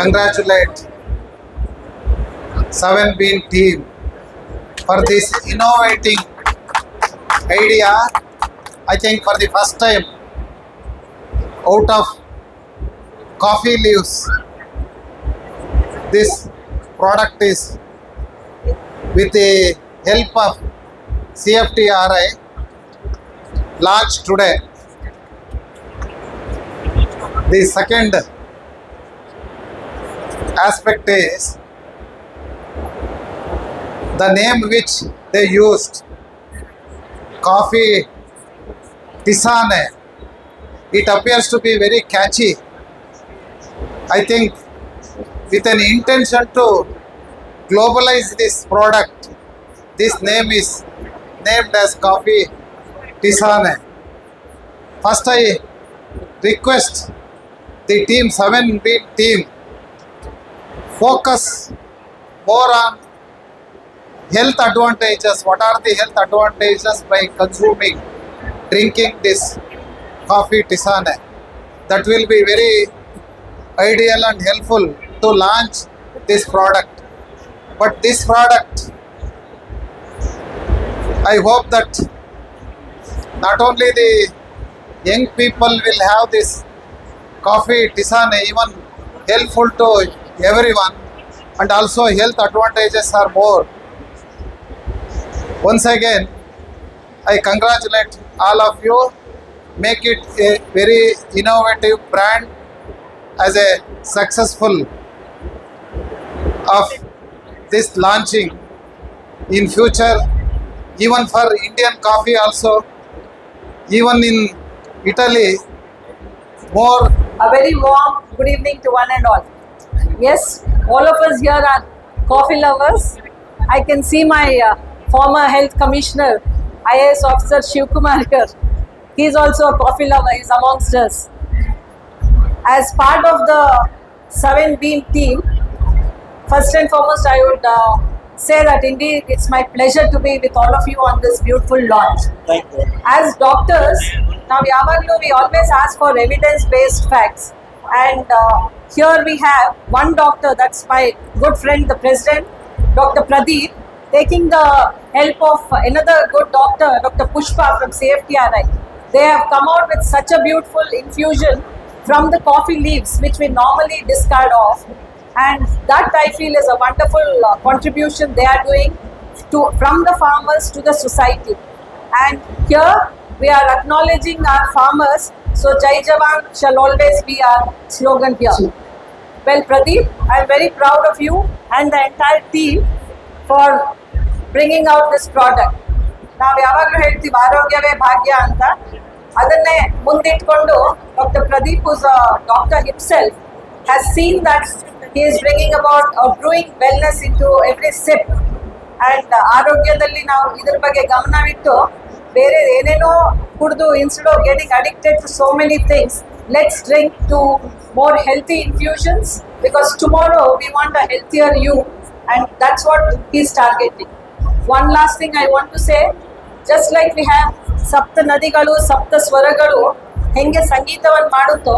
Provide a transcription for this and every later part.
congratulate 7Bean team for this innovating idea. I think for the first time out of coffee leaves, this product is with the help of CFTRI launched today. The second aspect is the name which they used, Coffee Tisane. It appears to be very catchy. I think with an intention to globalize this product, this name is named as Coffee Tisane. First, I request the team 7Bean team focus more on health advantages. What are the health advantages by consuming, drinking this Coffee Tisane? That will be very ideal and helpful to launch this product. But this product, I hope that not only the young people will have this Coffee Tisane, even helpful to everyone, and also health advantages are more. Once again, I congratulate all of you. Make it a very innovative brand as a successful of this launching in future, even for Indian coffee also, even in Italy, more. A very warm good evening to one and all. Yes, all of us here are coffee lovers. I can see my former health commissioner, IAS officer Shiv Kumar here. He is also a coffee lover. He is amongst us. As part of the 7Bean team, first and foremost, I would say that indeed it's my pleasure to be with all of you on this beautiful launch. Thank you. As doctors, now we always ask for evidence-based facts, and here we have one doctor, that's my good friend, the president, Dr. Pradeep, taking the help of another good doctor, Dr. Pushpa from CFTRI. They have come out with such a beautiful infusion from the coffee leaves, which we normally discard off, and that I feel is a wonderful contribution they are doing from the farmers to the society. And here we are acknowledging our farmers, so Jai Jawan shall always be our slogan here. Well, Pradeep, I am very proud of you and the entire team for bringing out this product. ನಾವು ಯಾವಾಗಲೂ ಹೇಳ್ತೀವಿ ಆರೋಗ್ಯವೇ ಭಾಗ್ಯ ಅಂತ, ಅದನ್ನೇ ಮುಂದಿಟ್ಕೊಂಡು doctor Pradeep who's a doctor himself has seen that he is bringing about brewing wellness into every sip, and ಆರೋಗ್ಯದಲ್ಲಿ ನಾವು ಇದ್ರ ಬಗ್ಗೆ ಗಮನವಿಟ್ಟು ಬೇರೆ ಏನೇನೋ ಕುಡಿದು instead of getting addicted to so many things, let's drink to more healthy infusions, because tomorrow we want a healthier you, and that's what he's targeting. One last thing I want to say, just like we have ಸಪ್ತ ನದಿಗಳು ಸಪ್ತ ಸ್ವರಗಳು ಹೆಂಗೆ ಸಂಗೀತವನ್ನು ಮಾಡುತ್ತೋ,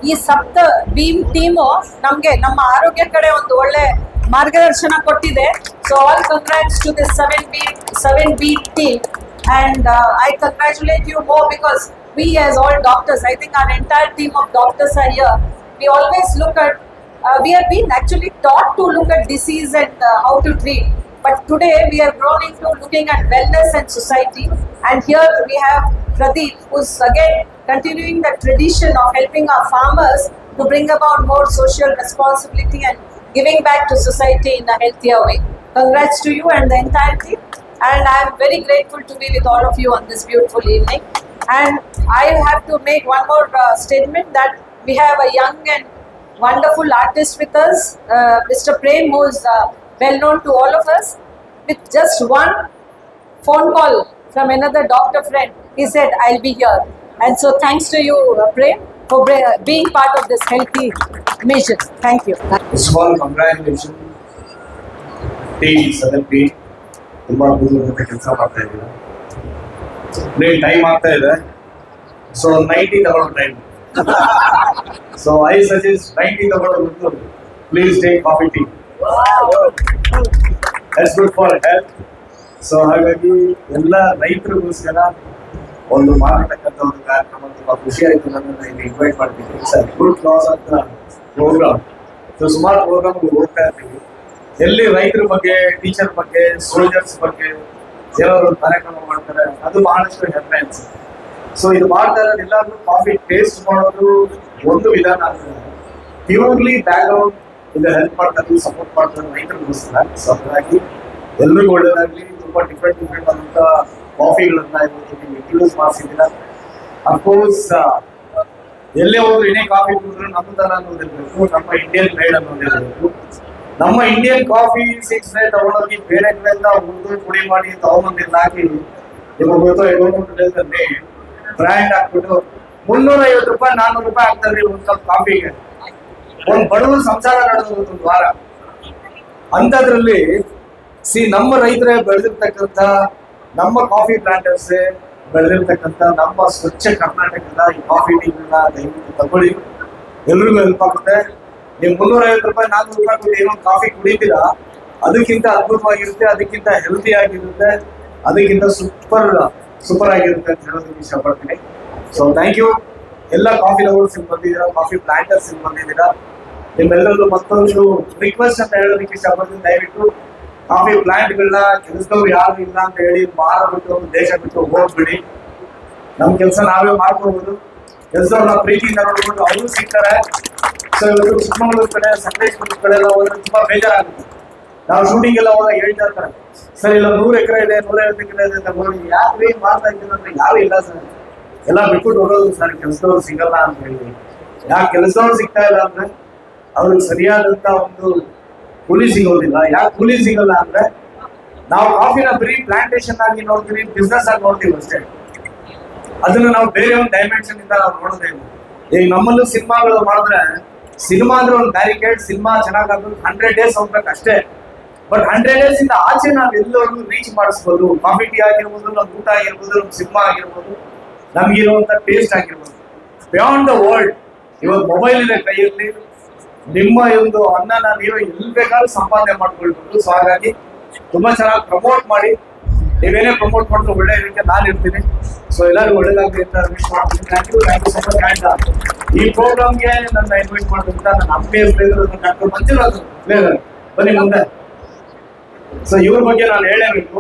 ಈ ಸಪ್ತ beam team ನಮಗೆ ನಮ್ಮ ಆರೋಗ್ಯ ಕಡೆ ಒಂದು ಒಳ್ಳೆ ಮಾರ್ಗದರ್ಶನ ಕೊಟ್ಟಿದೆ. So all congrats to this 7Bean team, and I congratulate you more because we as all doctors, I think our entire team of doctors are here. We always look at, we have been actually taught to look at disease and how to treat. But today we are grown into looking at wellness and society, and here we have Pradeep, who's again continuing the tradition of helping our farmers to bring about more social responsibility and giving back to society in a healthier way. Congrats to you and the entire team, and I am very grateful to be with all of you on this beautiful evening. And I have to make one more statement, that we have a young and wonderful artist with us, Mr. Prem, who is well known to all of us. With just one phone call from another doctor friend, he said, I'll be here. And so thanks to you, Prem, for being part of this healthy mission. Thank you. First of all, congratulations team 7Bean. ತುಂಬಾ ಅದ್ಭುತವಾದ ಕೆಲಸ ಮಾಡ್ತಾ ಇದ್ದೀರಾ. Time ಆಗ್ತಾ ಇದೆ, so 90 ತಗೊಳ್ಳೋ time. So I suggest 90 ತಗೊಳ್ಳೋದು please take coffee tea. That's good for health. So ಹಾಗಾಗಿ ಎಲ್ಲ ರೈತರಿಗೋಸ್ಕರ ಒಂದು ಮಾಡತಕ್ಕಂಥ ಒಂದು ಕಾರ್ಯಕ್ರಮ ತುಂಬಾ ಖುಷಿ ಆಯ್ತು. ನನ್ನನ್ನು ಇಲ್ಲಿ ಇನ್ವೈಟ್ ಮಾಡ್ತಿದ್ವಿ. ಸರ್ ಗುಡ್ ಕ್ಲಾಸ್ ಅಂತ ಪ್ರೋಗ್ರಾಮ್. ಸೊ ಸುಮಾರು ಪ್ರೋಗ್ರಾಮ್ ಹೋಗ್ತಾ ಇರ್ತೀವಿ. ಎಲ್ಲಿ ರೈತರ ಬಗ್ಗೆ, ಟೀಚರ್ ಬಗ್ಗೆ, ಸೋಲ್ಜರ್ಸ್ ಬಗ್ಗೆ ಏನಾದ್ರು ಒಂದು ಕಾರ್ಯಕ್ರಮ ಮಾಡ್ತಾರೆ, ಅದು ಬಹಳಷ್ಟು ಹೆಮ್ಮೆ ಅನ್ಸುತ್ತೆ. ಸೊ ಇದು ಮಾಡ್ತಾ ಇರೋದು ಎಲ್ಲಾದ್ರೂ ಕಾಫಿ ಟೇಸ್ಟ್ ಮಾಡೋದು ಒಂದು ವಿಧಾನ ಆಗ್ತದೆ. ಪ್ಯೂರ್ಲಿ ಬ್ಯಾಕ್ಗ್ರೌಂಡ್ ಇದು ಹೆಲ್ಪ್ ಮಾಡ್ತಾರೆ, ಸಪೋರ್ಟ್ ಮಾಡ್ತಾರೆ ರೈತರಿಗೋಸ್ಕರ. ಸೊ ಹಾಗಾಗಿ ಎಲ್ರಿಗೂ ಒಳ್ಳೇದಾಗ್ಲಿ. ತುಂಬಾ ಡಿಫ್ರೆಂಟ್ ಆದಂತ ಕಾಫಿಗಳನ್ನ ಇಂಟ್ರೊಡ್ಯೂಸ್ ಮಾಡಿಸಿದ್ದೀರಾ. ಅಫ್ಕೋರ್ಸ್ ಎಲ್ಲೇ ಹೋದ್ರು ಏನೇ ಕಾಫಿ ಕುಡಿದ್ರು ನಮ್ಮ ತರ ಅನ್ನೋದಿರ್ಬೇಕು, ನಮ್ಮ ಇಂಡಿಯನ್ ಮೇಡ್ ಅನ್ನೋದಿರ್ಬೇಕು. ನಮ್ಮ ಇಂಡಿಯನ್ ಕಾಫಿ ಸಿಕ್ಸ್ ತಗೊಂಡೋಗಿ ಬೇರೆ ಕಡೆಯಿಂದ ಹುರಿದು ಪುಡಿ ಮಾಡಿ ತಗೊಂಬಂದಿಲ್ಲ ಹಾಕಿ ನಿಮಗೆ ಗೊತ್ತೋ ಎಡೋದಲ್ಲಿ ಬ್ರ್ಯಾಂಡ್ ಹಾಕ್ಬಿಟ್ಟು 350 ರೂಪಾಯಿ 400 ರೂಪಾಯಿ ಆಗ್ತದ್ರಿ ಒಂದ್ ಕಪ್ ಕಾಫಿಗೆ. ಒಂದ್ ಬಡವರು ಸಂಸಾರ ನಡೆದು ಒಂದು ವಾರ. ಅಂತದ್ರಲ್ಲಿ ನಮ್ಮ ರೈತರೇ ಬೆಳೆದಿರ್ತಕ್ಕಂಥ, ನಮ್ಮ ಕಾಫಿ ಪ್ಲಾಂಟರ್ಸ್ ಬೆಳೆದಿರ್ತಕ್ಕಂಥ ನಮ್ಮ ಸ್ವಚ್ಛ ಕರ್ನಾಟಕದ ಈ ಕಾಫಿ ಟೀಗಳನ್ನ ದಯವಿಟ್ಟು ತಗೊಳ್ಳಿ. ಎಲ್ರಿಗೂ ಹೆಲ್ಪ್ ಆಗುತ್ತೆ. ನೀವು 350 ರೂಪಾಯಿ 400 ರೂಪಾಯಿ ಕೊಟ್ಟು ಏನೋ ಕಾಫಿ ಕುಡಿತೀರಾ, ಅದಕ್ಕಿಂತ ಅದ್ಭುತವಾಗಿರುತ್ತೆ, ಅದಕ್ಕಿಂತ ಹೆಲ್ದಿ ಆಗಿರುತ್ತೆ, ಅದಕ್ಕಿಂತ ಸೂಪರ್ ಆಗಿರುತ್ತೆ ಅಂತ ಹೇಳೋದಕ್ಕೆ ಇಷ್ಟಪಡ್ತೀನಿ. So thank you. ಎಲ್ಲ ಕಾಫಿ ಲವರ್ಸ್ ಇಲ್ಲಿ ಬಂದಿದ್ದೀರಾ, ಕಾಫಿ ಪ್ಲಾಂಟರ್ಸ್ ಇಲ್ಲಿ ಬಂದಿದ್ದೀರಾ. ನಿಮ್ಮೆಲ್ಲರೂ ಮತ್ತೊಂದು ರಿಕ್ವೆಸ್ಟ್ ಅಂತ ಹೇಳೋದಕ್ಕೆ ಇಷ್ಟಪಡ್ತೀನಿ. ದಯವಿಟ್ಟು ಕಾಫಿ ಪ್ಲಾಂಟ್ಗಳನ್ನ ಕೆಲಸದವ್ರು ಯಾರು ಇಲ್ಲ ಅಂತ ಹೇಳಿ ಮಾರಬಿಟ್ಟು ದೇಶ ಬಿಟ್ಟು ಹೋಗ್ಬಿಡಿ. ನಮ್ ಕೆಲಸ ನಾವೇ ಮಾಡ್ಕೋಬಹುದು. ಕೆಲಸವ್ರನ್ನ ಪ್ರೀತಿಯಿಂದ ನೋಡ್ಕೊಂಡು ಅವರು ಸಿಗ್ತಾರೆ. ಸೊ ಇವತ್ತು ಚಿಕ್ಕಮಗಳೂರು ಕಡೆ, ಸಂದೇಶ್ಪುರ ಕಡೆ ಎಲ್ಲ ಹೋದ್ರೆ ತುಂಬಾ ಬೇಜಾರಾಗುತ್ತೆ. ನಾವು ಶೂಟಿಂಗ್ ಎಲ್ಲ ಹೋದಾಗ ಹೇಳ್ತಾ ಇರ್ತಾರೆ, ಸರ್ ಇಲ್ಲ 100 ಎಕರೆ ಇದೆ, 150 ಎಕರೆ ಇದೆ ಅಂತ ನೋಡಿ ಯಾಕೆ ಮಾಡ್ತಾ ಇದ್ದೀನಿ ಅಂದ್ರೆ ಯಾರು ಇಲ್ಲ ಸರ್, ಎಲ್ಲ ಬಿಟ್ಬಿಟ್ಟು ಹೊಡೋದು ಸರ್, ಕೆಲಸದವ್ರು ಸಿಗಲ್ಲ ಅಂತ ಹೇಳಿ. ಯಾಕೆ ಕೆಲಸದವ್ರು ಸಿಗ್ತಾ ಇಲ್ಲ ಅಂದ್ರೆ ಅವ್ರಿಗೆ ಸರಿಯಾದಂತ ಒಂದು ಕೂಲಿ ಸಿಗೋದಿಲ್ಲ. ಯಾಕೆ ಕೂಲಿ ಸಿಗಲ್ಲ ಅಂದ್ರೆ ನಾವು ಕಾಫಿನ ಬರೀ ಪ್ಲಾಂಟೇಶನ್ ಆಗಿ ನೋಡ್ತೀವಿ, ಬಿಸ್ನೆಸ್ ಆಗಿ ನೋಡ್ತೀವಿ ಅಷ್ಟೇ. ಅದನ್ನ ನಾವು ಬೇರೆ ಒಂದು ಡೈಮೆನ್ಷನ್ ಇಂದ ನಾವು ನೋಡೋದೇ ಇಲ್ಲ. ಈಗ ನಮ್ಮಲ್ಲೂ ಸಿನಿಮಾಗಳು ಮಾಡಿದ್ರೆ, ಸಿನಿಮಾ ಅಂದ್ರೆ ಒಂದು ಬ್ಯಾರಿಕೇಡ್, ಸಿನಿಮಾ ಚೆನ್ನಾಗಾಗೋದು 100 days ಹೋಗ್ಬೇಕು ಅಷ್ಟೇ. ಬಟ್ 100 days ಇಂದ ಆಚೆ ನಾವು ಎಲ್ಲರೂ ರೀಚ್ ಮಾಡಿಸ್ಬೋದು. ಕಾಫಿ ಟೀ ಆಗಿರ್ಬೋದು, ನಮ್ ಊಟ ಆಗಿರ್ಬೋದು, ನಮ್ ಸಿನಿಮಾ ಆಗಿರ್ಬೋದು, ನಮ್ಗಿರುವಂತ ಟೇಸ್ಟ್ ಆಗಿರ್ಬೋದು. ಬಿಯಾಂಡ್ ದ ವರ್ಲ್ಡ್ ಇವತ್ತು ಮೊಬೈಲ್ ಇದೆ ಕೈಯಲ್ಲಿ. ನಿಮ್ಮ ಒಂದು ಅನ್ನನ ನೀವು ಎಲ್ಲಿ ಬೇಕಾದ್ರೂ ಸಂಪಾದನೆ ಮಾಡ್ಕೊಳ್ಬೋದು. ಸೊ ಹಾಗಾಗಿ ತುಂಬಾ ಚೆನ್ನಾಗಿ ಪ್ರಮೋಟ್ ಮಾಡಿ. ನೀವೇನೇ ಪ್ರಮೋಟ್ ಮಾಡಿದ್ರು ಒಳ್ಳೆ ರೀತಿಯ ನಾನು ಇರ್ತೀನಿ. ಸೊ ಎಲ್ಲರೂ ಒಳ್ಳೇದಾಗಲಿ ಅಂತ ವಿಶ್ ಮಾಡ್ತೀನಿ. Thank you so much. And ಈ ಪ್ರೋಗ್ರಾಮ್ಗೆ ನನ್ನ ಇನ್ವೈಟ್ ಮಾಡೋದ್ರಿಂದ ನನ್ನ ಅಪ್ಪೆ ಬಂದಿರೋದು ಬನ್ನಿ ಮುಂದೆ. ಸೊ ಇವ್ರ ಬಗ್ಗೆ ನಾನು ಹೇಳಬೇಕು.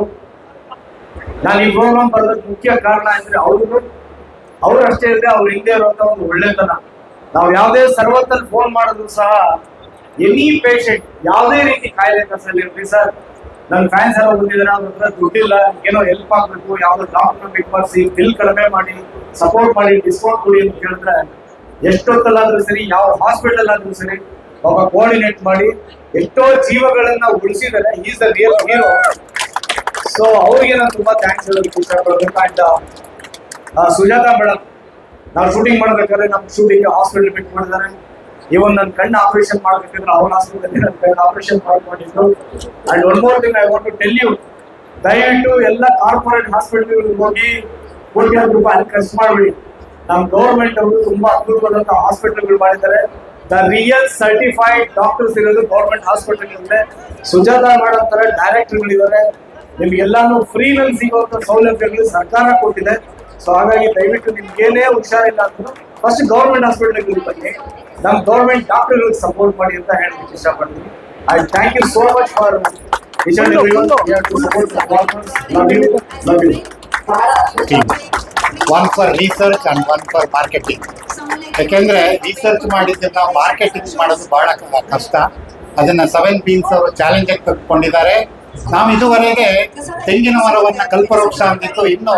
ನಾನು ಈ ಪ್ರೋಗ್ರಾಮ್ ಬರೋದಕ್ಕೆ ಮುಖ್ಯ ಕಾರಣ ಅಂದ್ರೆ ಅವ್ರು ಅಷ್ಟೇ ಇಲ್ಲದೆ ಅವ್ರ ಹಿಂದೆ ಇರುವಂತ ಒಂದು ಒಳ್ಳೆತನ. ನಾವು ಯಾವುದೇ ಸರ್ವತ್ತಲ್ಲಿ ಫೋನ್ ಮಾಡಿದ್ರು ಸಹ ಎನಿ ಪೇಷಂಟ್ ಯಾವುದೇ ರೀತಿ ಕಾಯಿಲೆ ಕಸಲಿರ್ಲಿ, ಸರ್ ನನ್ನ ಫ್ಯಾನ್ಸ್ ಎಲ್ಲ ಬಂದಿದ್ದಾರೆ, ಅವ್ರ ಹತ್ರ ದುಡ್ಡಿಲ್ಲ, ಏನೋ ಹೆಲ್ಪ್ ಆಗ್ಬೇಕು, ಯಾವ್ದೋ ಡಾಕ್ಟರ್ ಪಿಕ್ ಮಾಡಿಸಿ ಬಿಲ್ ಕಡಿಮೆ ಮಾಡಿ ಸಪೋರ್ಟ್ ಮಾಡಿ ಡಿಸ್ಕೌಂಟ್ ಕೊಡಿ ಅಂತ ಕೇಳಿದ್ರೆ ಎಷ್ಟೊತ್ತಲ್ಲಾದ್ರೂ ಸರಿ, ಯಾವ ಹಾಸ್ಪಿಟಲ್ ಆದ್ರೂ ಸರಿ ಒಬ್ಬ ಕೋಆರ್ಡಿನೇಟ್ ಮಾಡಿ ಎಷ್ಟೋ ಜೀವಗಳನ್ನ ಉಳಿಸಿದ್ದಾರೆ. Is the real hero. So ಅವ್ರಿಗೆ ನಾನು ತುಂಬಾ ಥ್ಯಾಂಕ್ಸ್ ಹೇಳೋದಕ್ಕೆ ಇಷ್ಟಪಡಬೇಕು. ಅಂಡ್ ಸುಜಾತಾ ಮೇಡಮ್, ನಾವು ಶೂಟಿಂಗ್ ಮಾಡ್ಬೇಕಾದ್ರೆ ನಮ್ಮ ಶೂಟಿಂಗ್ ಹಾಸ್ಪಿಟಲ್ ಬಿಟ್ಟು ಮಾಡಿದ್ದಾರೆ. ಇವನ್ ನನ್ನ ಕಣ್ಣು ಆಪರೇಷನ್ ಮಾಡ್ಬೇಕಂದ್ರೆ ಅವ್ರ ಹಾಸ್ಪಿಟಲ್ ನನ್ನ ಕಣ್ಣು ಆಪರೇಷನ್ ಮಾಡ್ಕೊಂಡಿದ್ರು. And one more thing I want to tell you, ದಯವಿಟ್ಟು ಎಲ್ಲ ಕಾರ್ಪೊರೇಟ್ ಹಾಸ್ಪಿಟಲ್ಗಳಿಗೆ ಹೋಗಿ ಕೋಟ್ಯಾಂತರ ರೂಪಾಯಿ ಅಲ್ಲಿ ಖರ್ಚು ಮಾಡಬೇಡಿ. ನಮ್ಮ ಗೌರ್ಮೆಂಟ್ ಅವರು ತುಂಬಾ ಅದ್ಭುತವಾದಂತ ಹಾಸ್ಪಿಟಲ್ಗಳು ಮಾಡಿದ್ದಾರೆ. ದ ರಿಯಲ್ ಸರ್ಟಿಫೈಡ್ ಡಾಕ್ಟರ್ಸ್ ಇರೋದು ಗೌರ್ಮೆಂಟ್ ಹಾಸ್ಪಿಟಲ್ ಇದೆ. ಸುಜಾತಾ ಮೇಡಮ್ ತರ ಡೈರೆಕ್ಟರ್ಗಳಿದ್ದಾರೆ. ನಿಮ್ಗೆಲ್ಲಾನು ಫ್ರೀನಲ್ಲಿ ಸಿಗುವಂತ ಸೌಲಭ್ಯಗಳು ಸರ್ಕಾರ ಕೊಟ್ಟಿದೆ. ಸೊ ಹಾಗಾಗಿ ದಯವಿಟ್ಟು ನಿಮ್ಗೆ ಏನೇ ಹುಷಾರಿಲ್ಲ ಅಂದ್ರೂ ಫಸ್ಟ್ ಗೌರ್ಮೆಂಟ್ ಹಾಸ್ಪಿಟಲ್ಗಳಿಗೆ ಬನ್ನಿ, ನಮ್ಮ ಗೌರ್ಮೆಂಟ್ ಡಾಕ್ಟರ್ಗಳಿಗೆ ಸಪೋರ್ಟ್ ಮಾಡಿ ಅಂತ ಹೇಳಲಿಕ್ಕೆ ಇಷ್ಟಪಡ್ತೀನಿ. I thank you so much for one for research and one for marketing. ಯಾಕೆಂದ್ರೆ ರಿಸರ್ಚ್ ಮಾಡಿದ್ದನ್ನ ಮಾರ್ಕೆಟಿಂಗ್ ಮಾಡೋದು ಬಹಳ ಕಷ್ಟ. ಅದನ್ನ 7 Beans ಅವರು ಚಾಲೆಂಜ್ ಆಗಿ ತೆಗೆದುಕೊಂಡಿದ್ದಾರೆ. ನಾವು ಇದುವರೆಗೆ ತೆಂಗಿನ ಮರವನ್ನ ಕಲ್ಪವೃಕ್ಷ ಅಂದಿತ್ತು, ಇನ್ನು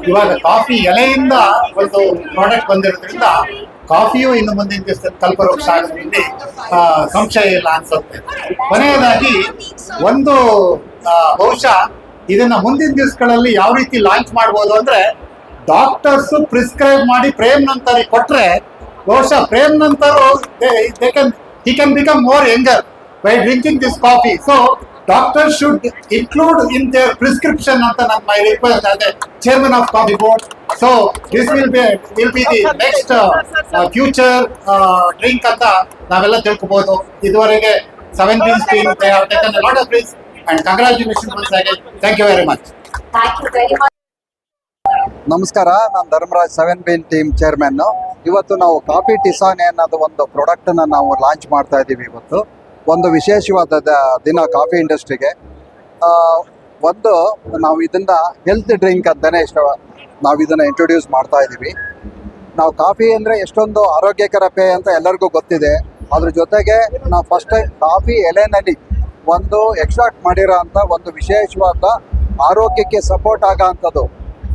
ಇವಾಗ ಕಾಫಿ ಎಲೆಯಿಂದ ಒಂದು ಪ್ರಾಡಕ್ಟ್ ಬಂದಿರೋದ್ರಿಂದ ಕಾಫಿಯು ಇನ್ನು ಮುಂದಿನ ದಿವಸದಲ್ಲಿ ಕಲ್ಪವೃಕ್ಷ ಆಗೋದ್ರಲ್ಲಿ ಸಂಶಯ ಇಲ್ಲ ಅನ್ಸುತ್ತೆ. ಕೊನೆಯದಾಗಿ ಒಂದು ಬಹುಶಃ ಇದನ್ನ ಮುಂದಿನ ದಿವಸಗಳಲ್ಲಿ ಯಾವ ರೀತಿ ಲಾಂಚ್ ಮಾಡ್ಬೋದು ಅಂದ್ರೆ, ಡಾಕ್ಟರ್ಸ್ ಪ್ರಿಸ್ಕ್ರೈಬ್ ಮಾಡಿ ಪ್ರೇಮ್ ನಂತರಿಗೆ ಕೊಟ್ರೆ ಬಹುಶಃ Prem ನಂತರು he can become more younger by drinking this coffee. So doctors should include in their prescription anta my request as a chairman of coffee board. So this will be the next future drink anta ನಾವೆಲ್ಲ ತಿಳ್ಕೊಬಹುದು. ಇದುವರೆಗೆ 7 Beans team they have taken a lot of risk and congratulations once again. Thank you very much. Thank you very much. ನಮಸ್ಕಾರ, ನಾನು Dharmaraj 7 Bean team chairman. ಇವತ್ತು ನಾವು coffee tisane ಅನ್ನೋದು ಒಂದು ಪ್ರಾಡಕ್ಟನ್ನು ನಾವು ಲಾಂಚ್ ಮಾಡ್ತಾ ಇದ್ದೀವಿ. ಇವತ್ತು ಒಂದು ವಿಶೇಷವಾದ ದಿನ ಕಾಫಿ ಇಂಡಸ್ಟ್ರಿಗೆ. ಒಂದು ನಾವು ಇದನ್ನ ಹೆಲ್ತ್ ಡ್ರಿಂಕ್ ಅಂತಲೇ ನಾವು ಇದನ್ನು ಇಂಟ್ರೊಡ್ಯೂಸ್ ಮಾಡ್ತಾ ಇದ್ದೀವಿ. ನಾವು ಕಾಫಿ ಅಂದರೆ ಎಷ್ಟೊಂದು ಆರೋಗ್ಯಕರ ಪೇಯ ಅಂತ ಎಲ್ಲರಿಗೂ ಗೊತ್ತಿದೆ. ಅದ್ರ ಜೊತೆಗೆ ನಾವು ಫಸ್ಟ್ ಟೈಮ್ ಕಾಫಿ ಎಲೆನಲ್ಲಿ ಒಂದು ಎಕ್ಸ್ಟ್ರಾಕ್ಟ್ ಮಾಡಿರೋ ಅಂಥ ಒಂದು ವಿಶೇಷವಾದ ಆರೋಗ್ಯಕ್ಕೆ ಸಪೋರ್ಟ್ ಆಗೋ ಅಂಥದ್ದು,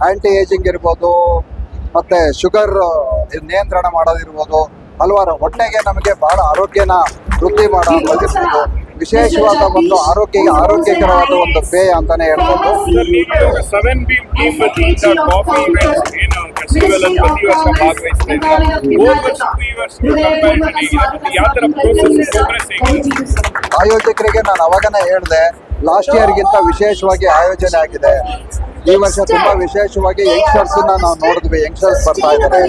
ಆ್ಯಂಟಿ ಏಜಿಂಗ್ ಇರ್ಬೋದು, ಮತ್ತು ಶುಗರ್ ನಿಯಂತ್ರಣ ಮಾಡೋದಿರ್ಬೋದು, ಹಲವಾರು ಹೊಟ್ಟೆಗೆ ನಮಗೆ ಭಾಳ ಆರೋಗ್ಯನ ವೃದ್ಧಿ ಮಾಡೋದಿರ್ಬೋದು, ವಿಶೇಷವಾದ ಒಂದು ಆರೋಗ್ಯಕರವಾದ ಒಂದು ಪೇಯ ಅಂತಾನೆ ಹೇಳ್ಬೋದು. 7 Bean team ವತಿಯಿಂದ ಕಾಫಿ ಇವೆಂಟ್ಸ್ ಏನು ಫೆಸ್ಟಿವಲ್ ಅಲ್ಲಿ ಪ್ರತಿ ವರ್ಷ ಭಾಗವಹಿಸ್ತಾ ಇದ್ದೀವಿ. ಹೋದ ವರ್ಷ ಈ ವರ್ಷ ಕಂಪ್ಯಾರಿಟಲಿ ಯಾವ ಥರ ಪ್ರೋಗ್ರೆಸ್ ಹೇಗಿದೆ? ಆಯೋಜಕರಿಗೆ ನಾನು ಅವಾಗನೇ ಹೇಳಿದೆ, ಲಾಸ್ಟ್ ಇಯರ್ಗಿಂತ ವಿಶೇಷವಾಗಿ ಆಯೋಜನೆ ಆಗಿದೆ. ಈ ವರ್ಷ ತುಂಬಾ ವಿಶೇಷವಾಗಿ ಯಂಗ್ಸ್ಟರ್ಸ್ನ ನಾವು ನೋಡಿದ್ವಿ. ಯಂಗ್ಸ್ಟರ್ಸ್ ಬರ್ತಾ ಇದ್ದಾರೆ.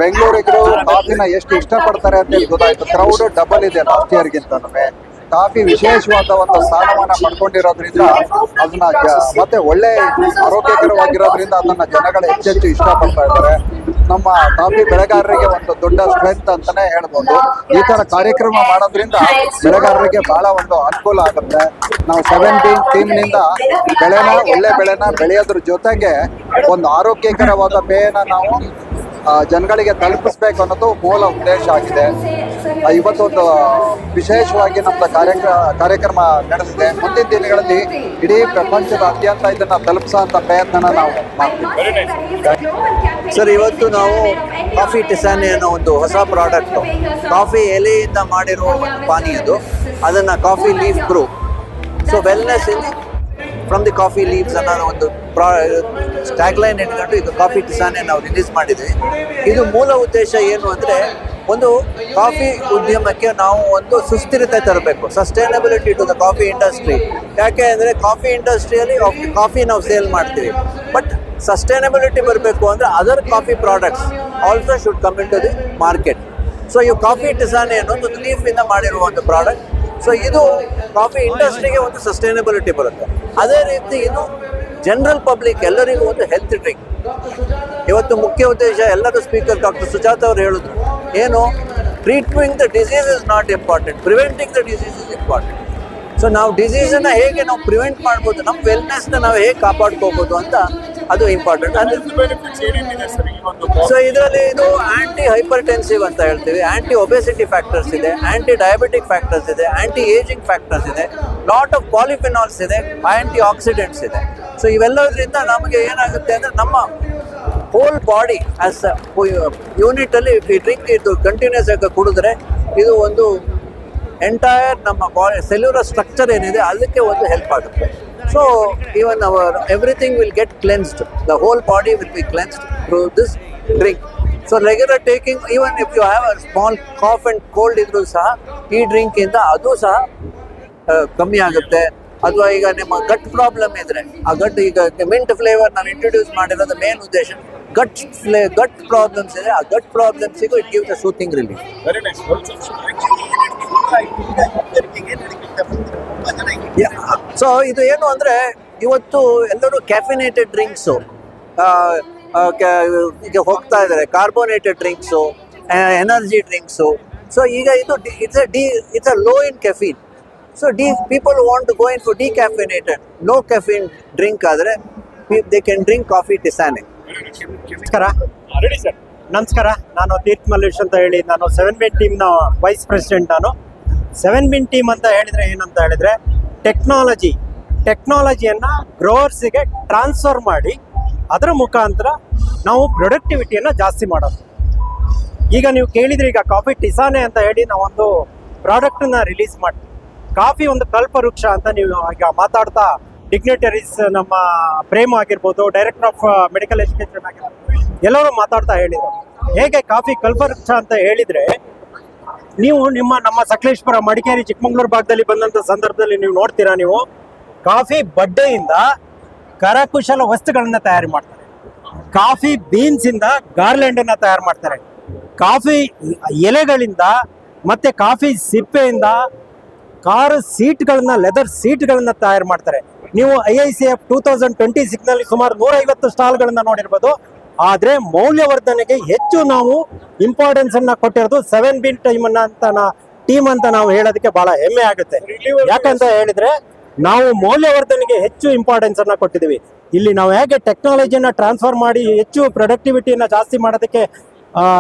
ಬೆಂಗಳೂರಿಗರು ಕಾಫಿನ ಎಷ್ಟು ಇಷ್ಟಪಡ್ತಾರೆ ಅಂತ ಗೊತ್ತಾಯ್ತು. ಕ್ರೌಡ್ ಡಬಲ್ ಇದೆ ಲಾಸ್ಟ್ ಇಯರ್ಗಿಂತ. ಕಾಫಿ ವಿಶೇಷವಾದ ಒಂದು ಸ್ಥಾನಮಾನ ಪಡ್ಕೊಂಡಿರೋದ್ರಿಂದ ಅದನ್ನ ಮತ್ತೆ ಒಳ್ಳೆ ಆರೋಗ್ಯಕರವಾಗಿರೋದ್ರಿಂದ ಅದನ್ನ ಜನಗಳು ಹೆಚ್ಚೆಚ್ಚು ಇಷ್ಟಪಡ್ತಾ ಇದ್ದಾರೆ. ನಮ್ಮ ಕಾಫಿ ಬೆಳೆಗಾರರಿಗೆ ಒಂದು ದೊಡ್ಡ ಸ್ಟ್ರೆಂತ್ ಅಂತಾನೆ ಹೇಳ್ಬೋದು. ಈ ತರ ಕಾರ್ಯಕ್ರಮ ಮಾಡೋದ್ರಿಂದ ಬೆಳೆಗಾರರಿಗೆ ಬಹಳ ಒಂದು ಅನುಕೂಲ ಆಗುತ್ತೆ. ನಾವು 7 Bean ಟೀಮ್ನಿಂದ ಒಳ್ಳೆ ಬೆಳೆನ ಬೆಳೆಯೋದ್ರ ಜೊತೆಗೆ ಒಂದು ಆರೋಗ್ಯಕರವಾದ ಪೇಯನ ನಾವು ಜನಗಳಿಗೆ ತಲುಪಿಸ್ಬೇಕು ಅನ್ನೋದು ಮೂಲ ಉದ್ದೇಶ ಆಗಿದೆ. ಇವತ್ತೊಂದು ವಿಶೇಷವಾಗಿ ನಮ್ದು ಕಾರ್ಯಕ್ರಮ ನಡೆದಿದೆ. ಮುಂದಿನ ದಿನಗಳಲ್ಲಿ ಇಡೀ ಪ್ರಪಂಚದಾದ್ಯಂತ ಇದನ್ನ ತಲುಪಿಸೋಂಥ ಪ್ರಯತ್ನನ ನಾವು ಮಾಡ್ತೀವಿ. ಸರ್, ಇವತ್ತು ನಾವು ಕಾಫಿ ಟಿಸಾನೆ ಅನ್ನೋ ಒಂದು ಹೊಸ ಪ್ರಾಡಕ್ಟು, ಕಾಫಿ ಎಲೆಯಿಂದ ಮಾಡಿರುವ ಒಂದು ಪಾನೀಯದು. ಅದನ್ನು coffee leaf brew, so wellness in from the coffee leaves ಅನ್ನೋ ಒಂದು ಟ್ಯಾಗ್ಲೈನ್ ಇಟ್ಕೊಂಡು ಈಗ ಕಾಫಿ ಟಿಸಾನೆ ನಾವು ರಿಲೀಸ್ ಮಾಡಿದ್ವಿ. ಇದು ಮೂಲ ಉದ್ದೇಶ ಏನು ಅಂದರೆ, ಒಂದು ಕಾಫಿ ಉದ್ಯಮಕ್ಕೆ ನಾವು ಒಂದು ಸುಸ್ಥಿರತೆ ತರಬೇಕು, sustainability to the coffee industry. ಯಾಕೆ ಅಂದರೆ ಕಾಫಿ ಇಂಡಸ್ಟ್ರಿಯಲ್ಲಿ ಕಾಫಿ ನಾವು ಸೇಲ್ ಮಾಡ್ತೀವಿ, ಬಟ್ ಸಸ್ಟೈನಬಿಲಿಟಿ ಬರಬೇಕು ಅಂದರೆ other coffee products also should come into the market. So ಈ ಕಾಫಿ ಟಿಸಾನೆ ಅನ್ನೋದು ಒಂದು ಲೀಫಿಂದ ಮಾಡಿರುವ ಒಂದು ಪ್ರಾಡಕ್ಟ್. ಸೊ ಇದು ಕಾಫಿ ಇಂಡಸ್ಟ್ರಿಗೆ ಒಂದು ಸಸ್ಟೈನಬಿಲಿಟಿ ಬರುತ್ತೆ. ಅದೇ ರೀತಿ ಇದು ಜನರಲ್ ಪಬ್ಲಿಕ್ ಎಲ್ಲರಿಗೂ ಒಂದು ಹೆಲ್ತ್ ಡ್ರಿಂಕ್. ಇವತ್ತು ಮುಖ್ಯ ಉದ್ದೇಶ ಎಲ್ಲರೂ ಸ್ಪೀಕರ್ ಡಾಕ್ಟರ್ ಸುಜಾತ ಅವರು ಹೇಳಿದ್ರು, ಏನು treatment the disease is not important, preventing the disease is important. So ನಾವು ಡಿಸೀಸನ್ನು ಹೇಗೆ ನಾವು ಪ್ರಿವೆಂಟ್ ಮಾಡ್ಬೋದು, ನಮ್ಮ ವೆಲ್ನೆಸ್ನ ನಾವು ಹೇಗೆ ಕಾಪಾಡ್ಕೋಬೋದು ಅಂತ ಅದು ಇಂಪಾರ್ಟೆಂಟ್. ಸೊ ಇದರಲ್ಲಿ ಇದು ಆಂಟಿ ಹೈಪರ್ಟೆನ್ಸಿವ್ ಅಂತ ಹೇಳ್ತೀವಿ, ಆಂಟಿ ಒಬೆಸಿಟಿ ಫ್ಯಾಕ್ಟರ್ಸ್ ಇದೆ, ಆಂಟಿ ಡಯಾಬಿಟಿಕ್ ಫ್ಯಾಕ್ಟರ್ಸ್ ಇದೆ, ಆಂಟಿ ಏಜಿಂಗ್ ಫ್ಯಾಕ್ಟರ್ಸ್ ಇದೆ, ಲಾಟ್ ಆಫ್ ಪಾಲಿಫಿನಾಲ್ಸ್ ಇದೆ, ಆಂಟಿ ಆಕ್ಸಿಡೆಂಟ್ಸ್ ಇದೆ. ಸೊ ಇವೆಲ್ಲದರಿಂದ ನಮಗೆ ಏನಾಗುತ್ತೆ ಅಂದರೆ ನಮ್ಮ ಹೋಲ್ ಬಾಡಿ ಆಸ್ ಯೂನಿಟಲ್ಲಿ ಈ ಡ್ರಿಂಕ್ ಇದು ಕಂಟಿನ್ಯೂಸ್ ಆಗಿ ಕುಡಿದ್ರೆ ಇದು ಒಂದು ಎಂಟೈರ್ ನಮ್ಮ ಬಾಡಿ ಸೆಲ್ಯುಲರ್ ಸ್ಟ್ರಕ್ಚರ್ ಏನಿದೆ ಅದಕ್ಕೆ ಒಂದು ಹೆಲ್ಪ್ ಆಗುತ್ತೆ. So even our everything will get cleansed, the whole body will be cleansed through this drink. So regular taking, even if you have a small cough and cold ಇದ್ರೂ ಸಹ ಈ ಡ್ರಿಂಕಿಂದ ಅದು ಸಹ ಕಮ್ಮಿ ಆಗುತ್ತೆ. ಅಥವಾ ಈಗ ನಿಮ್ಮ ಗಟ್ ಪ್ರಾಬ್ಲಮ್ ಇದ್ರೆ ಆ ಈಗ ಮಿಂಟ್ ಫ್ಲೇವರ್ ನಾವು ಇಂಟ್ರೊಡ್ಯೂಸ್ ಮಾಡಿರೋದು ಮೇನ್ ಉದ್ದೇಶ, ಗಟ್ ಪ್ರಾಬ್ಲಮ್ಸ್ ಇದೆ, ಆ ಗಟ್ ಪ್ರಾಬ್ಲಮ್ಸಿಗೂ it gives a soothing relief. So ಇದು ಏನು ಅಂದರೆ, ಇವತ್ತು ಎಲ್ಲರೂ ಕ್ಯಾಫಿನೇಟೆಡ್ ಡ್ರಿಂಕ್ಸು ಈಗ ಹೋಗ್ತಾ ಇದ್ದಾರೆ, carbonated drinks, energy drinks. So ಈಗ ಇದು it's a low in caffeine. So people want to go in for decaffeinated low caffeine drink ಆದರೆ they can drink coffee tisane. ನಮಸ್ಕಾರ, ನಾನು ತೀರ್ಥ ಮಲ್ಲೇಶ್ ಅಂತ ಹೇಳಿ, ನಾನು 7 Bean ಟೀಮ್ನ ವೈಸ್ ಪ್ರೆಸಿಡೆಂಟ್. ನಾನು 7 Bean ಟೀಮ್ ಅಂತ ಹೇಳಿದರೆ ಏನಂತ ಹೇಳಿದರೆ, ಟೆಕ್ನಾಲಜಿಯನ್ನು ಗ್ರೋವರ್ಸಿಗೆ ಟ್ರಾನ್ಸ್ಫರ್ ಮಾಡಿ ಅದರ ಮುಖಾಂತರ ನಾವು ಪ್ರೊಡಕ್ಟಿವಿಟಿಯನ್ನು ಜಾಸ್ತಿ ಮಾಡೋದು. ಈಗ ನೀವು ಕೇಳಿದರೆ, ಈಗ ಕಾಫಿ ಟಿಸಾನೆ ಅಂತ ಹೇಳಿ ನಾವೊಂದು ಪ್ರಾಡಕ್ಟನ್ನ ರಿಲೀಸ್ ಮಾಡ್ತೀವಿ. ಕಾಫಿ ಒಂದು ಕಲ್ಪವೃಕ್ಷ ಅಂತ ನೀವು ಈಗ ಮಾತಾಡ್ತಾ ಡಿಗ್ನಿಟರೀಸ್, ನಮ್ಮ ಪ್ರೇಮ್ ಆಗಿರ್ಬೋದು, ಡೈರೆಕ್ಟರ್ ಆಫ್ ಮೆಡಿಕಲ್ ಎಜುಕೇಷನ್ ಆಗಿರ್ಬೋದು, ಎಲ್ಲರೂ ಮಾತಾಡ್ತಾ ಹೇಳಿದರು ಹೇಗೆ ಕಾಫಿ ಕಲ್ಪವೃಕ್ಷ ಅಂತ ಹೇಳಿದರೆ, ನೀವು ನಮ್ಮ ಸಕಲೇಶ್ಪುರ, ಮಡಿಕೇರಿ, ಚಿಕ್ಕಮಂಗ್ಳೂರು ಭಾಗದಲ್ಲಿ ಬಂದಂಥ ಸಂದರ್ಭದಲ್ಲಿ ನೀವು ನೋಡ್ತೀರಾ, ನೀವು ಕಾಫಿ ಬಡ್ಡೆಯಿಂದ ಕರಕುಶಲ ವಸ್ತುಗಳನ್ನ ತಯಾರು ಮಾಡ್ತಾರೆ, ಕಾಫಿ ಬೀನ್ಸಿಂದ ಗಾರ್ಲೆಂಡನ್ನು ತಯಾರು ಮಾಡ್ತಾರೆ, ಕಾಫಿ ಎಲೆಗಳಿಂದ ಮತ್ತೆ ಕಾಫಿ ಸಿಪ್ಪೆಯಿಂದ ಕಾರ್ ಸೀಟ್ಗಳನ್ನ, ಲೆದರ್ ಸೀಟ್ಗಳನ್ನ ತಯಾರು ಮಾಡ್ತಾರೆ. ನೀವು IICF 2026ನಲ್ಲಿ ಸುಮಾರು 150 ಸ್ಟಾಲ್ಗಳನ್ನ ನೋಡಿರ್ಬೋದು. ಆದ್ರೆ ಮೌಲ್ಯವರ್ಧನೆಗೆ ಹೆಚ್ಚು ನಾವು ಇಂಪಾರ್ಟೆನ್ಸ್ ಅನ್ನ ಕೊಟ್ಟಿರೋದು 7 ಟೀಮ್ ಅಂತ ನಾವು ಹೇಳೋದಕ್ಕೆ ಬಹಳ ಹೆಮ್ಮೆ ಆಗುತ್ತೆ. ಯಾಕಂತ ಹೇಳಿದ್ರೆ ನಾವು ಮೌಲ್ಯವರ್ಧನೆಗೆ ಹೆಚ್ಚು ಇಂಪಾರ್ಟೆನ್ಸ್ ಅನ್ನ ಕೊಟ್ಟಿದ್ದೀವಿ. ಇಲ್ಲಿ ನಾವು ಹೇಗೆ ಟೆಕ್ನಾಲಜಿಯನ್ನ ಟ್ರಾನ್ಸ್ಫರ್ ಮಾಡಿ ಹೆಚ್ಚು ಪ್ರೊಡಕ್ಟಿವಿಟಿಯನ್ನ ಜಾಸ್ತಿ ಮಾಡೋದಕ್ಕೆ,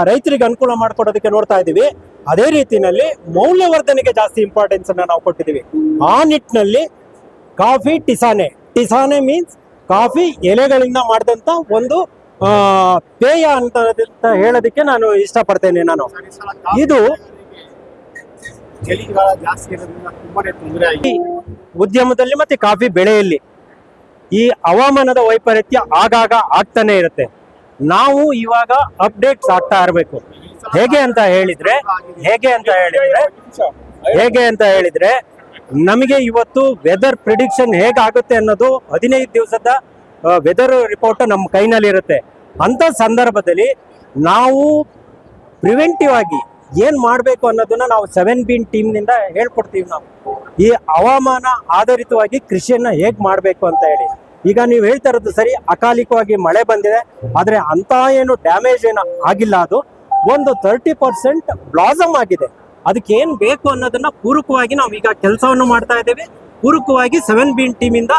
ರೈತರಿಗೆ ಅನುಕೂಲ ಮಾಡಿಕೊಡೋದಕ್ಕೆ ನೋಡ್ತಾ ಇದ್ದೀವಿ, ಅದೇ ರೀತಿಯಲ್ಲಿ ಮೌಲ್ಯವರ್ಧನೆಗೆ ಜಾಸ್ತಿ ಇಂಪಾರ್ಟೆನ್ಸ್ ಅನ್ನ ನಾವು ಕೊಟ್ಟಿದ್ದೀವಿ. ಆ ನಿಟ್ಟಿನಲ್ಲಿ ಕಾಫಿ ಟಿಸಾನೆ ಮೀನ್ಸ್ ಕಾಫಿ ಎಲೆಗಳಿಂದ ಮಾಡಿದಂತ ಒಂದು ಪೇಯ ಅಂತ ಹೇಳೋದಕ್ಕೆ ನಾನು ಇಷ್ಟಪಡ್ತೇನೆ. ನಾನು ಇದು ಚಳಿಗಾಲ ಜಾಸ್ತಿ ಇರೋದ್ರಿಂದ ತುಂಬಾನೇ ತೊಂದರೆ ಆಗಿದೆ ಉದ್ಯಮದಲ್ಲಿ ಮತ್ತೆ ಕಾಫಿ ಬೆಳೆಯಲ್ಲಿ ಈ ಹವಾಮಾನದ ವೈಪರೀತ್ಯ ಆಗಾಗ ಆಗ್ತಾನೆ ಇರುತ್ತೆ. ನಾವು ಇವಾಗ ಅಪ್ಡೇಟ್ಸ್ ಆಗ್ತಾ ಇರಬೇಕು. ಹೇಗೆ ಅಂತ ಹೇಳಿದ್ರೆ ನಮಗೆ ಇವತ್ತು ವೆದರ್ ಪ್ರಿಡಿಕ್ಷನ್ ಹೇಗಾಗುತ್ತೆ ಅನ್ನೋದು 15 ದಿವಸದ ವೆದರ್ ರಿಪೋರ್ಟ್ ನಮ್ಮ ಕೈನಲ್ಲಿ ಇರುತ್ತೆ. ಅಂತ ಸಂದರ್ಭದಲ್ಲಿ ನಾವು ಪ್ರಿವೆಂಟಿವ್ ಆಗಿ ಏನ್ ಮಾಡಬೇಕು ಅನ್ನೋದನ್ನ ನಾವು 7B ಟೀಮ್ನಿಂದ ಹೇಳ್ಕೊಡ್ತೀವಿ. ನಾವು ಈ ಹವಾಮಾನ ಆಧಾರಿತವಾಗಿ ಕೃಷಿಯನ್ನ ಹೇಗ್ ಮಾಡಬೇಕು ಅಂತ ಹೇಳಿ. ಈಗ ನೀವು ಹೇಳ್ತಾ ಇರೋದು ಸರಿ, ಅಕಾಲಿಕವಾಗಿ ಮಳೆ ಬಂದಿದೆ, ಆದ್ರೆ ಅಂತ ಏನು ಡ್ಯಾಮೇಜ್ ಏನು ಆಗಿಲ್ಲ. ಅದು ಒಂದು 30% ಬ್ಲಾಸಮ್ ಆಗಿದೆ. ಅದಕ್ಕೆ ಏನ್ ಬೇಕು ಅನ್ನೋದನ್ನ ಪೂರಕವಾಗಿ ನಾವು ಈಗ ಕೆಲಸವನ್ನು ಮಾಡ್ತಾ ಇದ್ದೇವೆ. ಪೂರಕವಾಗಿ 7B ಟೀಮಿಂದ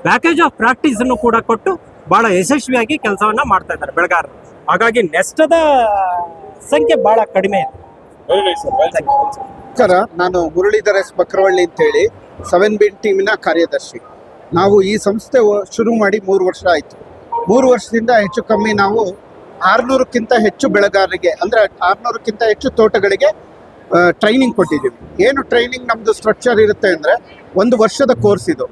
ಪ್ಯಾಕೇಜ್ ಆಫ್ ಪ್ರಾಕ್ಟೀಸ್ ಅನ್ನು ಕೂಡ ಕೊಟ್ಟು ಬಹಳ ಯಶಸ್ವಿಯಾಗಿ ಕೆಲಸವನ್ನ ಮಾಡ್ತಾ ಇದ್ದಾರೆ ಬೆಳೆಗಾರರು. ಹಾಗಾಗಿ ನಷ್ಟದ ಸಂಖ್ಯೆ ಬಹಳ ಕಡಿಮೆ ಇದೆ. ನಮಸ್ಕಾರ, ನಾನು ಮುರಳೀಧರ್ ಎಸ್ ಬಕ್ರವಳ್ಳಿ ಅಂತೇಳಿ 7B ಟೀಮಿನ ಕಾರ್ಯದರ್ಶಿ. ನಾವು ಈ ಸಂಸ್ಥೆ ಶುರು ಮಾಡಿ 3 ವರ್ಷ ಆಯಿತು. 3 ವರ್ಷದಿಂದ ಹೆಚ್ಚು ಕಮ್ಮಿ ನಾವು 600ಕ್ಕಿಂತ ಹೆಚ್ಚು ಬೆಳೆಗಾರರಿಗೆ, ಅಂದರೆ 600ಕ್ಕಿಂತ ಹೆಚ್ಚು ತೋಟಗಳಿಗೆ ಟ್ರೈನಿಂಗ್ ಕೊಟ್ಟಿದ್ದೀವಿ. ಏನು ಟ್ರೈನಿಂಗ್ ನಮ್ಮದು ಸ್ಟ್ರಕ್ಚರ್ ಇರುತ್ತೆ ಅಂದರೆ, 1 ವರ್ಷದ ಕೋರ್ಸ್ ಇದು.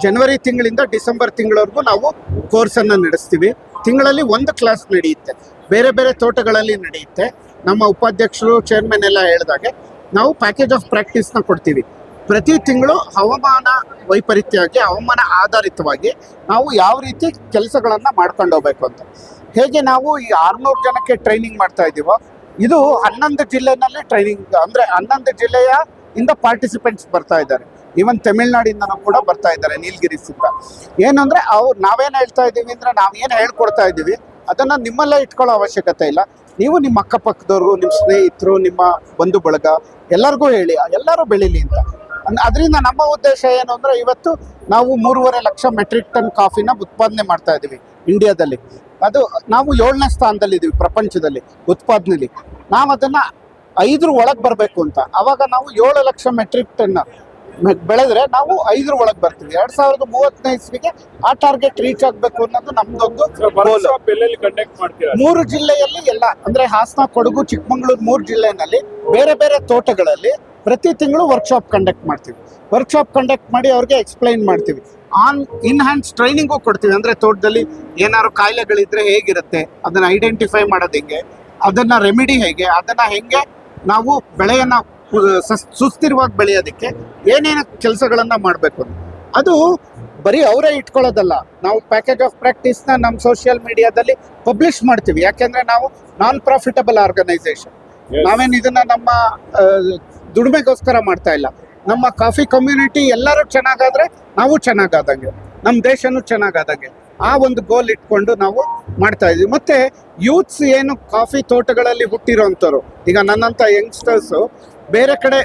ಜನವರಿ ತಿಂಗಳಿಂದ ಡಿಸೆಂಬರ್ ತಿಂಗಳವರೆಗೂ ನಾವು ಕೋರ್ಸನ್ನು ನಡೆಸ್ತೀವಿ. ತಿಂಗಳಲ್ಲಿ 1 ಕ್ಲಾಸ್ ನಡೆಯುತ್ತೆ, ಬೇರೆ ಬೇರೆ ತೋಟಗಳಲ್ಲಿ ನಡೆಯುತ್ತೆ. ನಮ್ಮ ಉಪಾಧ್ಯಕ್ಷರು, ಚೇರ್ಮನ್ ಎಲ್ಲ ಹೇಳಿದಾಗೆ ನಾವು ಪ್ಯಾಕೇಜ್ ಆಫ್ ಪ್ರಾಕ್ಟೀಸ್ನ ಕೊಡ್ತೀವಿ. ಪ್ರತಿ ತಿಂಗಳು ಹವಾಮಾನ ವೈಪರೀತ್ಯವಾಗಿ, ಹವಾಮಾನ ಆಧಾರಿತವಾಗಿ ನಾವು ಯಾವ ರೀತಿ ಕೆಲಸಗಳನ್ನು ಮಾಡ್ಕೊಂಡು ಹೋಗ್ಬೇಕು ಅಂತ. ಹೇಗೆ ನಾವು ಈ 600 ಜನಕ್ಕೆ ಟ್ರೈನಿಂಗ್ ಮಾಡ್ತಾ ಇದ್ದೀವೋ, ಇದು 11 ಜಿಲ್ಲೆನಲ್ಲಿ ಟ್ರೈನಿಂಗ್, ಅಂದರೆ 11 ಜಿಲ್ಲೆಯ ಇಂದ ಪಾರ್ಟಿಸಿಪೆಂಟ್ಸ್ ಬರ್ತಾ ಇದ್ದಾರೆ. ಈವನ್ ತಮಿಳ್ನಾಡಿಂದನೂ ಕೂಡ ಬರ್ತಾ ಇದ್ದಾರೆ, ನೀಲಗಿರಿಸಿಂದ. ಏನು ಅಂದರೆ ನಾವೇನು ಹೇಳ್ತಾ ಇದ್ದೀವಿ ಅಂದರೆ, ನಾವೇನು ಹೇಳ್ಕೊಡ್ತಾ ಇದ್ದೀವಿ ಅದನ್ನು ನಿಮ್ಮಲ್ಲೇ ಇಟ್ಕೊಳ್ಳೋ ಅವಶ್ಯಕತೆ ಇಲ್ಲ. ನೀವು ನಿಮ್ಮ ಅಕ್ಕಪಕ್ಕದವ್ರಿಗೂ, ನಿಮ್ಮ ಸ್ನೇಹಿತರು, ನಿಮ್ಮ ಬಂಧು ಬಳಗ ಎಲ್ಲರಿಗೂ ಹೇಳಿ, ಎಲ್ಲರೂ ಬೆಳೀಲಿ ಅಂತ. ಅದರಿಂದ ನಮ್ಮ ಉದ್ದೇಶ ಏನು ಅಂದರೆ, ಇವತ್ತು ನಾವು 3.5 ಲಕ್ಷ ಮೆಟ್ರಿಕ್ ಟನ್ ಕಾಫಿನ ಉತ್ಪಾದನೆ ಮಾಡ್ತಾ ಇದ್ದೀವಿ ಇಂಡಿಯಾದಲ್ಲಿ. ಅದು ನಾವು 7ನೇ ಸ್ಥಾನದಲ್ಲಿದ್ದೀವಿ ಪ್ರಪಂಚದಲ್ಲಿ ಉತ್ಪಾದನೆಯಲ್ಲಿ. ನಾವು ಅದನ್ನು 5 ಒಳಗೆ ಬರಬೇಕು ಅಂತ. ಆವಾಗ ನಾವು 7 ಲಕ್ಷ ಮೆಟ್ರಿಕ್ ಟನ್ ಬೆಳೆದ್ರೆ ನಾವು 5 ಒಳಗೆ ಬರ್ತೀವಿ. 2035 ಇಸ್ವಿಗೆ ಆ ಟಾರ್ಗೆಟ್ ರೀಚ್ ಆಗಬೇಕು ಅನ್ನೋದು ನಮ್ದೊಂದು ಗೋಲ್. 3 ಜಿಲ್ಲೆಯಲ್ಲಿ ಎಲ್ಲ, ಅಂದರೆ ಹಾಸನ, ಕೊಡಗು, ಚಿಕ್ಕಮಗಳೂರು 3 ಜಿಲ್ಲೆಯಲ್ಲಿ ಬೇರೆ ಬೇರೆ ತೋಟಗಳಲ್ಲಿ ಪ್ರತಿ ತಿಂಗಳು ವರ್ಕ್ಶಾಪ್ ಕಂಡಕ್ಟ್ ಮಾಡ್ತೀವಿ. ವರ್ಕ್ಶಾಪ್ ಕಂಡಕ್ಟ್ ಮಾಡಿ ಅವ್ರಿಗೆ ಎಕ್ಸ್ಪ್ಲೈನ್ ಮಾಡ್ತೀವಿ. ಇನ್ ಹ್ಯಾಂಡ್ಸ್ ಟ್ರೈನಿಂಗು ಕೊಡ್ತೀವಿ. ಅಂದರೆ ತೋಟದಲ್ಲಿ ಏನಾದ್ರು ಕಾಯಿಲೆಗಳಿದ್ರೆ ಹೇಗಿರುತ್ತೆ, ಅದನ್ನು ಐಡೆಂಟಿಫೈ ಮಾಡೋದು ಹೆಂಗೆ, ಅದನ್ನು ರೆಮಿಡಿ ಹೇಗೆ, ಅದನ್ನು ಹೆಂಗೆ ನಾವು ಬೆಳೆಯನ್ನು ಸುಸ್ಥಿರವಾಗಿ ಬೆಳೆಯೋದಕ್ಕೆ ಏನೇನು ಕೆಲಸಗಳನ್ನು ಮಾಡಬೇಕು ಅಂತ. ಅದು ಬರೀ ಅವರೇ ಇಟ್ಕೊಳ್ಳೋದಲ್ಲ, ನಾವು ಪ್ಯಾಕೇಜ್ ಆಫ್ ಪ್ರಾಕ್ಟೀಸ್ನ ನಮ್ಮ ಸೋಷಿಯಲ್ ಮೀಡಿಯಾದಲ್ಲಿ ಪಬ್ಲಿಷ್ ಮಾಡ್ತೀವಿ. ಯಾಕೆಂದರೆ ನಾವು ನಾನ್ ಪ್ರಾಫಿಟಬಲ್ ಆರ್ಗನೈಸೇಷನ್. ನಾವೇನು ಇದನ್ನು ನಮ್ಮ ದುಡಿಮೆಗೋಸ್ಕರ ಮಾಡ್ತಾ ಇಲ್ಲ. ನಮ್ಮ ಕಾಫಿ ಕಮ್ಯುನಿಟಿ ಎಲ್ಲರೂ ಚೆನ್ನಾಗಾದರೆ ನಾವು ಚೆನ್ನಾಗಾದಂಗೆ, ನಮ್ಮ ದೇಶನೂ ಚೆನ್ನಾಗಾದಂಗೆ, ಆ ಒಂದು ಗೋಲ್ ಇಟ್ಕೊಂಡು ನಾವು ಮಾಡ್ತಾ ಇದ್ದೀವಿ. ಮತ್ತು ಯೂತ್ಸ್ ಏನು ಕಾಫಿ ತೋಟಗಳಲ್ಲಿ ಹುಟ್ಟಿರೋಂಥವ್ರು, ಈಗ ನನ್ನಂಥ ಯಂಗ್ಸ್ಟರ್ಸು ಬೇರೆ ಕಡೆ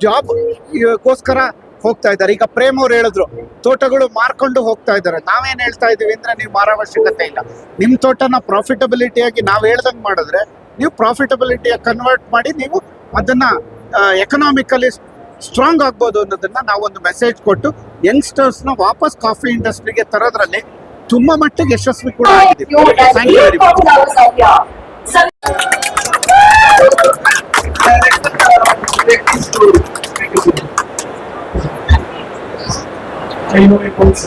ಜಾಬ್ಗೋಸ್ಕರ ಹೋಗ್ತಾ ಇದ್ದಾರೆ. ಈಗ ಪ್ರೇಮ್ ಅವ್ರು ಹೇಳಿದ್ರು, ತೋಟಗಳು ಮಾರ್ಕೊಂಡು ಹೋಗ್ತಾ ಇದ್ದಾರೆ. ನಾವೇನು ಹೇಳ್ತಾ ಇದ್ದೀವಿ ಅಂದರೆ, ನೀವು ಮಾರೋ ಅವಶ್ಯಕತೆ ಇಲ್ಲ. ನಿಮ್ಮ ತೋಟನ ಪ್ರಾಫಿಟಬಿಲಿಟಿಯಾಗಿ ನಾವು ಹೇಳ್ದಂಗೆ ಮಾಡಿದ್ರೆ, ನೀವು ಪ್ರಾಫಿಟಬಿಲಿಟಿಯಾಗಿ ಕನ್ವರ್ಟ್ ಮಾಡಿ ನೀವು ಅದನ್ನು ಎಕನಾಮಿಕಲಿ ಸ್ಟ್ರಾಂಗ್ ಆಗ್ಬೋದು ಅನ್ನೋದನ್ನು ನಾವೊಂದು ಮೆಸೇಜ್ ಕೊಟ್ಟು ಯಂಗ್ಸ್ಟರ್ಸ್ನ ವಾಪಸ್ ಕಾಫಿ ಇಂಡಸ್ಟ್ರಿಗೆ ತರೋದ್ರಲ್ಲಿ ತುಂಬ ಮಟ್ಟಿಗೆ ಯಶಸ್ವಿ ಕೂಡ ಆಗಿದ್ದೀವಿ. Thank you very much.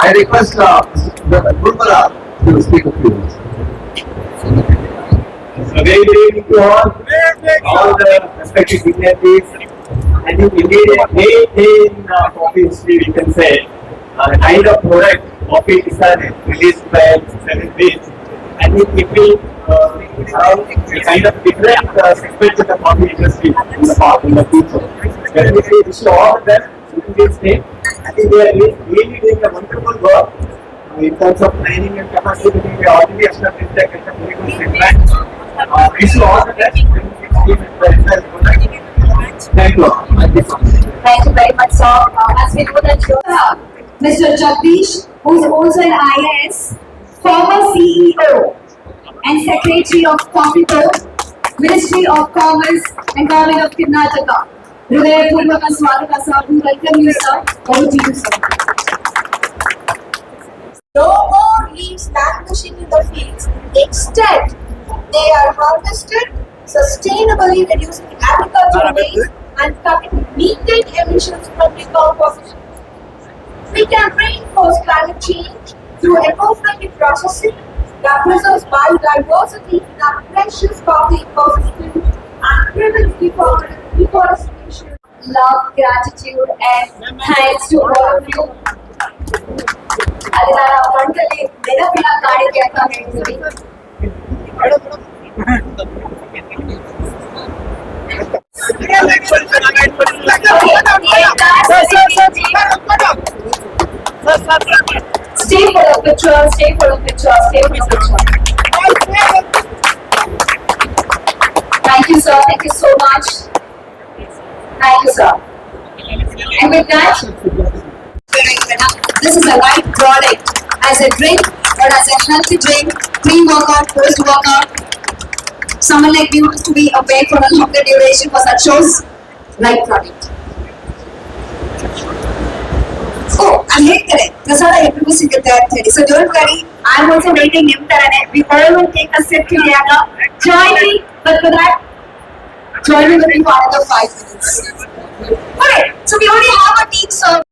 I request Gurmala to speak a few words. Very good evening to all the respected dignitaries. I think indeed a great day in coffee industry, we can say. The kind of product coffee Tisane released by Seven Beans. I think it will have a kind of different segments in the coffee industry in the future. Definitely, wish you all the best in this day. I think they are really doing a wonderful work in terms of training and capacity. We are already established that kind of very good feedback. Wish you all the best. Thank you. Thank you very much, sir. As we know that you have Mr. Jagdish, who is also an IAS, former CEO and Secretary of Coffee, Ministry of Commerce and Government of Karnataka. Hridayapurvaka Swagata, sir. We welcome you, sir. Over to you, sir. No more leaves languishing in the fields. Instead, they are harvested sustainably, reducing agricultural waste and cutting methane emissions from decomposition. We can reinforce climate change through eco-friendly processing that preserves biodiversity in our precious coffee ecosystem and prevents deforestation. Love, gratitude, and thanks to all of you. ಅದು ನಾನು ಮಂಡಳಿ ನೆನಪಿನ ಕಾಣಿಕೆ ಅಂತ ಹೇಳ್ತೀನಿ. Stay for the picture, stay for the picture, stay for the picture. Thank you, sir. Thank you so much. Thank you, sir. And with that, this is a right product as a drink, but as a healthy drink, pre-workout, post-workout. Someone like you wants to be awake for a longer duration for such shows, right product. Oh, I'm ಹೇಳ್ತಾರೆ ಪ್ರಸಾದ ಎಲ್ರಿಗೂ ಸಿಗುತ್ತೆ ಅಂತ ಹೇಳಿ. So don't worry, I'm also waiting ನಿಮ್ ತರನೇ. We all will take a sip together. Join me, but for that, join me within another 5 minutes. Alright, so we already have a team serve.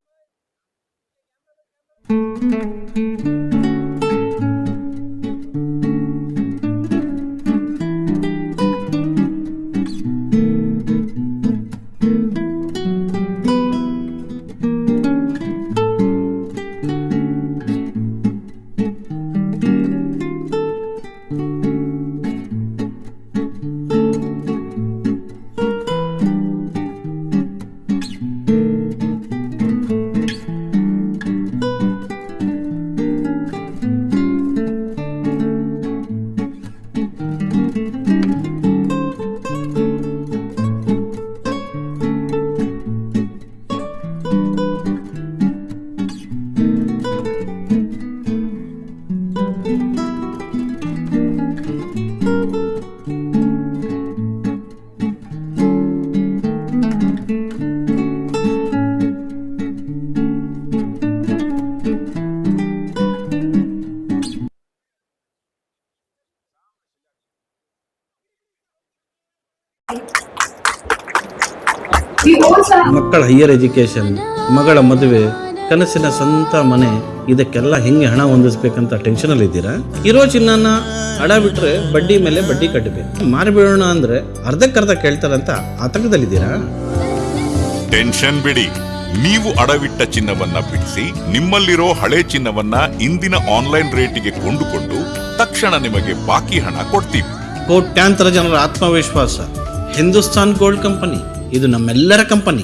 ಮಕ್ಕಳ higher education, ಮಗಳ ಮದುವೆ, ಕನಸಿನ ಸ್ವಂತ ಮನೆ, ಇದಕ್ಕೆಲ್ಲ ಹೆಂಗೆ ಹಣ ಹೊಂದಿಸ್ಬೇಕಂತ ಟೆನ್ಷನಲ್ಲಿ ಇದ್ದೀರಾ? ಇರೋ ಚಿನ್ನನ ಅಡ ಬಿಟ್ರೆ ಬಡ್ಡಿ ಮೇಲೆ ಬಡ್ಡಿ ಕಟ್ಟಬೇಕು. ಮಾರಿಬಿಡೋಣ ಅಂದ್ರೆ ಅರ್ಧಕ್ಕರ್ಧ ಕೇಳ್ತಾರಂತ ಆತಂಕದಲ್ಲಿದ್ದೀರಾ? ಟೆನ್ಷನ್ ಬಿಡಿ, ನೀವು ಅಡವಿಟ್ಟ ಚಿನ್ನವನ್ನ ಬಿಡಿಸಿ ನಿಮ್ಮಲ್ಲಿರೋ ಹಳೆ ಚಿನ್ನವನ್ನ ಇಂದಿನ ಆನ್ಲೈನ್ ರೇಟಿಗೆ ಕೊಂಡುಕೊಂಡು ತಕ್ಷಣ ನಿಮಗೆ ಬಾಕಿ ಹಣ ಕೊಡ್ತೀವಿ. ಕೋಟ್ಯಾಂತರ ಜನರ ಆತ್ಮವಿಶ್ವಾಸ ಹಿಂದೂಸ್ತಾನ್ ಗೋಲ್ಡ್ ಕಂಪನಿ, ಇದು ನಮ್ಮೆಲ್ಲರ ಕಂಪನಿ.